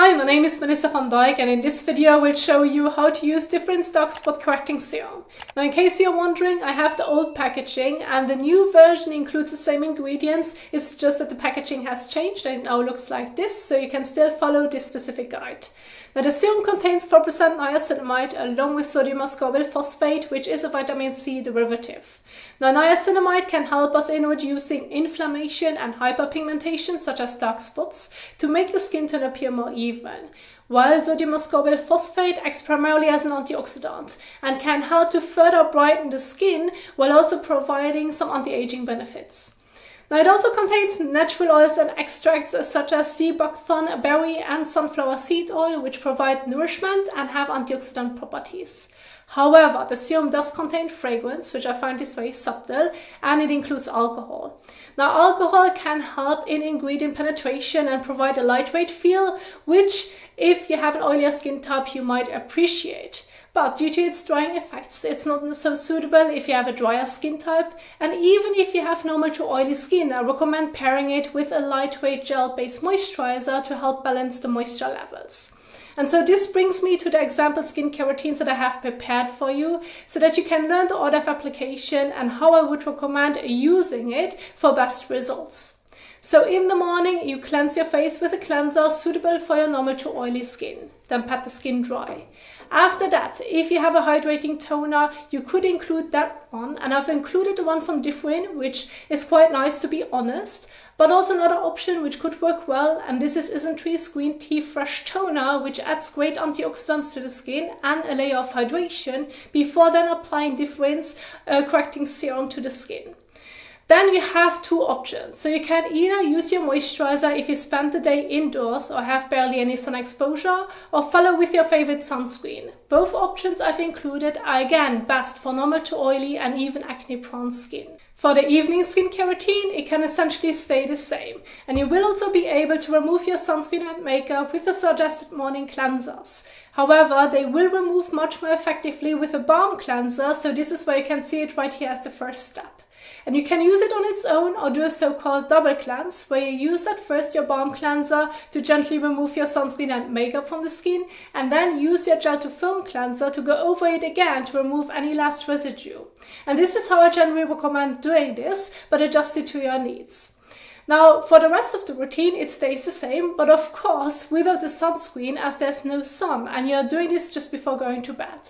Hi, my name is Melissa van Dijk, and in this video I will show you how to use different dark spot correcting serum. Now, in case you're wondering, I have the old packaging and the new version includes the same ingredients. It's just that the packaging has changed and it now looks like this, so you can still follow this specific guide. Now, the serum contains 4% niacinamide along with sodium ascorbyl phosphate, which is a vitamin C derivative. Now, niacinamide can help us in reducing inflammation and hyperpigmentation, such as dark spots, to make the skin tone appear more even, while sodium ascorbyl phosphate acts primarily as an antioxidant and can help to further brighten the skin while also providing some anti-aging benefits. Now, it also contains natural oils and extracts such as sea buckthorn berry and sunflower seed oil, which provide nourishment and have antioxidant properties. However, the serum does contain fragrance, which I find is very subtle, and it includes alcohol. Now, alcohol can help in ingredient penetration and provide a lightweight feel, which, if you have an oilier skin type, you might appreciate. But due to its drying effects, it's not so suitable if you have a drier skin type, and even if you have normal to oily skin, I recommend pairing it with a lightweight gel-based moisturizer to help balance the moisture levels. And so this brings me to the example skincare routines that I have prepared for you, so that you can learn the order of application and how I would recommend using it for best results. So in the morning, you cleanse your face with a cleanser suitable for your normal to oily skin. Then pat the skin dry. After that, if you have a hydrating toner, you could include that one. And I've included the one from Differin, which is quite nice to be honest. But also another option which could work well, and this is Isntree Green Tea Fresh Toner, which adds great antioxidants to the skin and a layer of hydration before then applying Differin's correcting serum to the skin. Then you have two options. So you can either use your moisturizer if you spend the day indoors or have barely any sun exposure, or follow with your favorite sunscreen. Both options I've included are again best for normal to oily and even acne-prone skin. For the evening skincare routine, it can essentially stay the same, and you will also be able to remove your sunscreen and makeup with the suggested morning cleansers. However, they will remove much more effectively with a balm cleanser, so this is where you can see it right here as the first step. And you can use it on its own or do a so-called double cleanse, where you use at first your balm cleanser to gently remove your sunscreen and makeup from the skin, and then use your gel to foam cleanser to go over it again to remove any last residue. And this is how I generally recommend doing this, but adjust it to your needs. Now, for the rest of the routine, it stays the same, but of course without the sunscreen, as there's no sun, and you're doing this just before going to bed.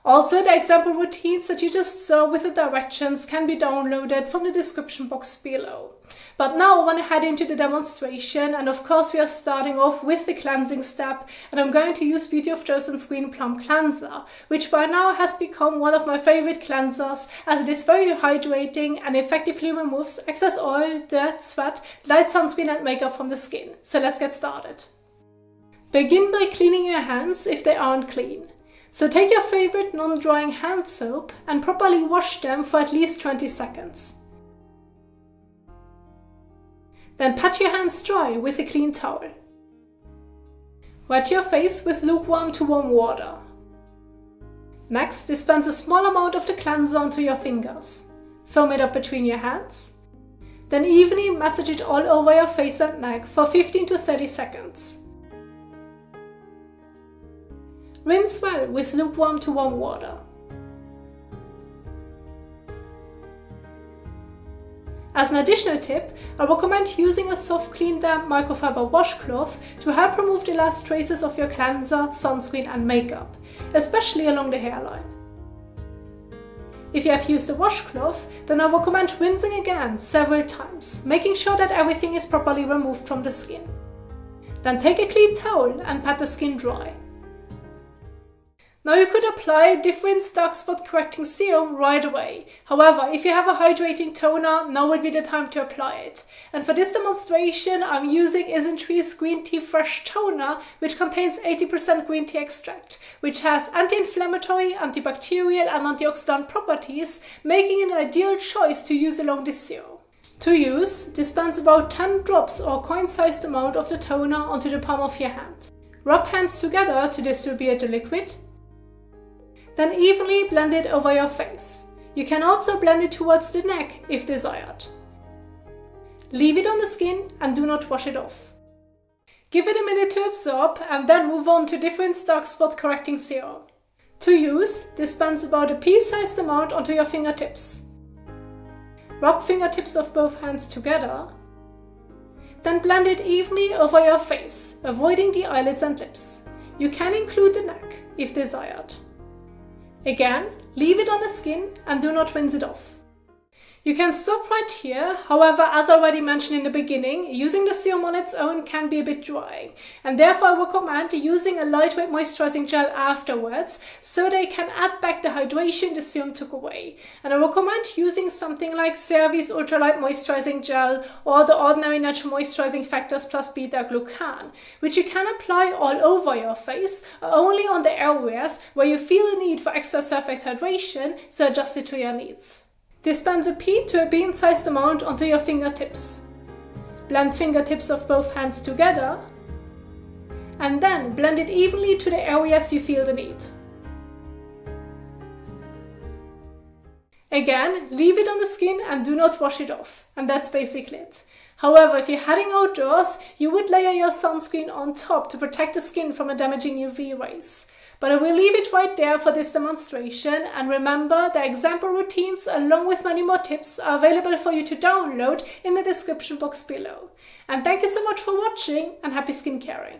Also, the example routines that you just saw with the directions can be downloaded from the description box below. But now I want to head into the demonstration, and of course we are starting off with the cleansing step, and I'm going to use Beauty of Joseon's Green Plum Cleanser, which by now has become one of my favorite cleansers, as it is very hydrating and effectively removes excess oil, dirt, sweat, light sunscreen and makeup from the skin. So let's get started. Begin by cleaning your hands if they aren't clean. So take your favorite non-drying hand soap and properly wash them for at least 20 seconds. Then pat your hands dry with a clean towel. Wet your face with lukewarm to warm water. Next, dispense a small amount of the cleanser onto your fingers. Foam it up between your hands. Then evenly massage it all over your face and neck for 15 to 30 seconds. Rinse well with lukewarm to warm water. As an additional tip, I recommend using a soft, clean, damp microfiber washcloth to help remove the last traces of your cleanser, sunscreen and makeup, especially along the hairline. If you have used a washcloth, then I recommend rinsing again several times, making sure that everything is properly removed from the skin. Then take a clean towel and pat the skin dry. Now you could apply Differin's dark spot correcting serum right away. However, if you have a hydrating toner, now would be the time to apply it. And for this demonstration, I'm using Isntree's Green Tea Fresh Toner, which contains 80% green tea extract, which has anti-inflammatory, antibacterial and antioxidant properties, making it an ideal choice to use along this serum. To use, dispense about 10 drops or coin-sized amount of the toner onto the palm of your hand. Rub hands together to distribute the liquid. Then evenly blend it over your face. You can also blend it towards the neck if desired. Leave it on the skin and do not wash it off. Give it a minute to absorb and then move on to different dark spot correcting serum. To use, dispense about a pea-sized amount onto your fingertips. Rub fingertips of both hands together. Then blend it evenly over your face, avoiding the eyelids and lips. You can include the neck if desired. Again, leave it on the skin and do not rinse it off. You can stop right here, however, as already mentioned in the beginning, using the serum on its own can be a bit drying, and therefore I recommend using a lightweight moisturizing gel afterwards so they can add back the hydration the serum took away. And I recommend using something like CeraVe's Ultralight Moisturizing Gel or the Ordinary Natural Moisturizing Factors plus beta-glucan, which you can apply all over your face, or only on the areas where you feel the need for extra surface hydration, so adjust it to your needs. Dispense a pea to a bean-sized amount onto your fingertips. Blend fingertips of both hands together, and then blend it evenly to the areas you feel the need. Again, leave it on the skin and do not wash it off, and that's basically it. However, if you're heading outdoors, you would layer your sunscreen on top to protect the skin from a damaging UV rays. But I will leave it right there for this demonstration, and remember the example routines along with many more tips are available for you to download in the description box below. And thank you so much for watching and happy skincaring!